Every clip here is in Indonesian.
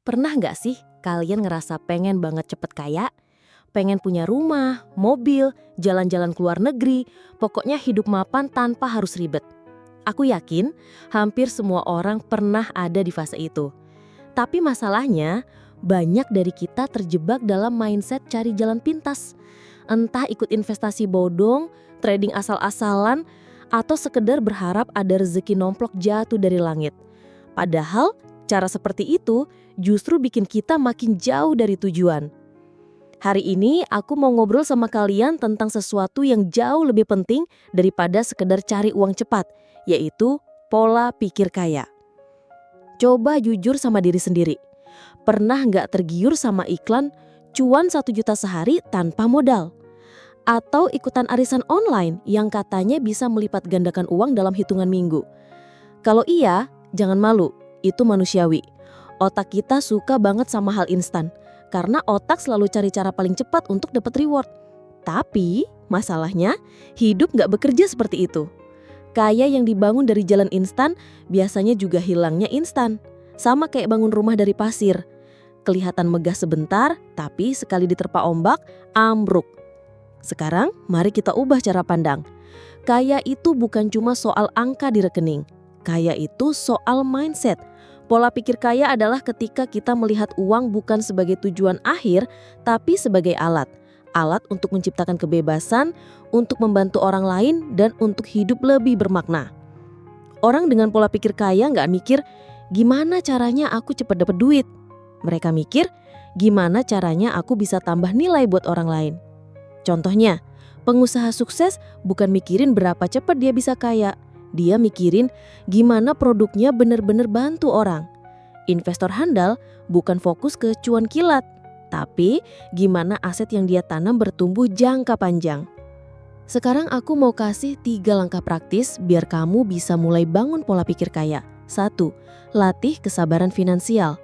Pernah nggak sih kalian ngerasa pengen banget cepet kaya? Pengen punya rumah, mobil, jalan-jalan ke luar negeri, pokoknya hidup mapan tanpa harus ribet. Aku yakin hampir semua orang pernah ada di fase itu. Tapi masalahnya, banyak dari kita terjebak dalam mindset cari jalan pintas. Entah ikut investasi bodong, trading asal-asalan, atau sekedar berharap ada rezeki nomplok jatuh dari langit. Padahal, cara seperti itu justru bikin kita makin jauh dari tujuan. Hari ini aku mau ngobrol sama kalian tentang sesuatu yang jauh lebih penting daripada sekedar cari uang cepat, yaitu pola pikir kaya. Coba jujur sama diri sendiri. Pernah nggak tergiur sama iklan cuan 1 juta sehari tanpa modal? Atau ikutan arisan online yang katanya bisa melipat gandakan uang dalam hitungan minggu? Kalau iya, jangan malu, itu manusiawi. Otak kita suka banget sama hal instan, karena otak selalu cari cara paling cepat untuk dapat reward. Tapi, masalahnya, hidup nggak bekerja seperti itu. Kaya yang dibangun dari jalan instan, biasanya juga hilangnya instan. Sama kayak bangun rumah dari pasir. Kelihatan megah sebentar, tapi sekali diterpa ombak, ambruk. Sekarang, mari kita ubah cara pandang. Kaya itu bukan cuma soal angka di rekening. Kaya itu soal mindset. Pola pikir kaya adalah ketika kita melihat uang bukan sebagai tujuan akhir, tapi sebagai alat. Alat untuk menciptakan kebebasan, untuk membantu orang lain, dan untuk hidup lebih bermakna. Orang dengan pola pikir kaya nggak mikir, gimana caranya aku cepat dapat duit? Mereka mikir, gimana caranya aku bisa tambah nilai buat orang lain? Contohnya, pengusaha sukses bukan mikirin berapa cepat dia bisa kaya. Dia mikirin gimana produknya benar-benar bantu orang. Investor handal bukan fokus ke cuan kilat, tapi gimana aset yang dia tanam bertumbuh jangka panjang. Sekarang aku mau kasih 3 langkah praktis biar kamu bisa mulai bangun pola pikir kaya. 1. Latih kesabaran finansial.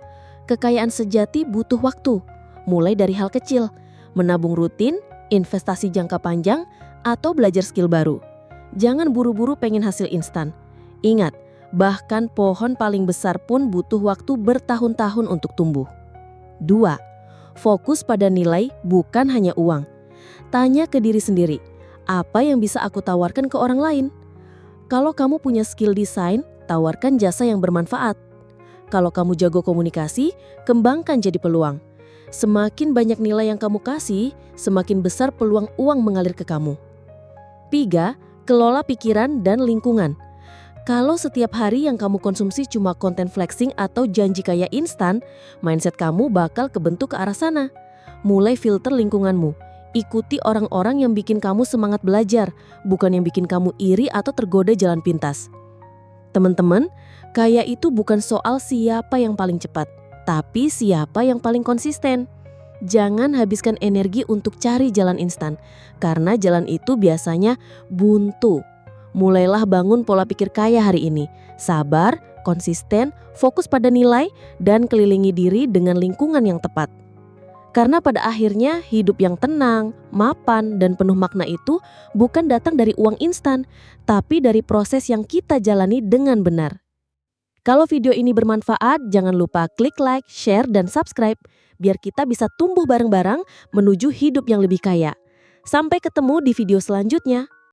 Kekayaan sejati butuh waktu. Mulai dari hal kecil, menabung rutin, investasi jangka panjang, atau belajar skill baru. Jangan buru-buru pengen hasil instan. Ingat, bahkan pohon paling besar pun butuh waktu bertahun-tahun untuk tumbuh. 2. Fokus pada nilai bukan hanya uang. Tanya ke diri sendiri, apa yang bisa aku tawarkan ke orang lain? Kalau kamu punya skill desain, tawarkan jasa yang bermanfaat. Kalau kamu jago komunikasi, kembangkan jadi peluang. Semakin banyak nilai yang kamu kasih, semakin besar peluang uang mengalir ke kamu. 3. Kelola pikiran dan lingkungan. Kalau setiap hari yang kamu konsumsi cuma konten flexing atau janji kaya instan, mindset kamu bakal kebentuk ke arah sana. Mulai filter lingkunganmu. Ikuti orang-orang yang bikin kamu semangat belajar, bukan yang bikin kamu iri atau tergoda jalan pintas. Teman-teman, kaya itu bukan soal siapa yang paling cepat, tapi siapa yang paling konsisten. Jangan habiskan energi untuk cari jalan instan, karena jalan itu biasanya buntu. Mulailah bangun pola pikir kaya hari ini. Sabar, konsisten, fokus pada nilai, dan kelilingi diri dengan lingkungan yang tepat. Karena pada akhirnya hidup yang tenang, mapan, dan penuh makna itu bukan datang dari uang instan, tapi dari proses yang kita jalani dengan benar. Kalau video ini bermanfaat, jangan lupa klik like, share, dan subscribe, biar kita bisa tumbuh bareng-bareng menuju hidup yang lebih kaya. Sampai ketemu di video selanjutnya.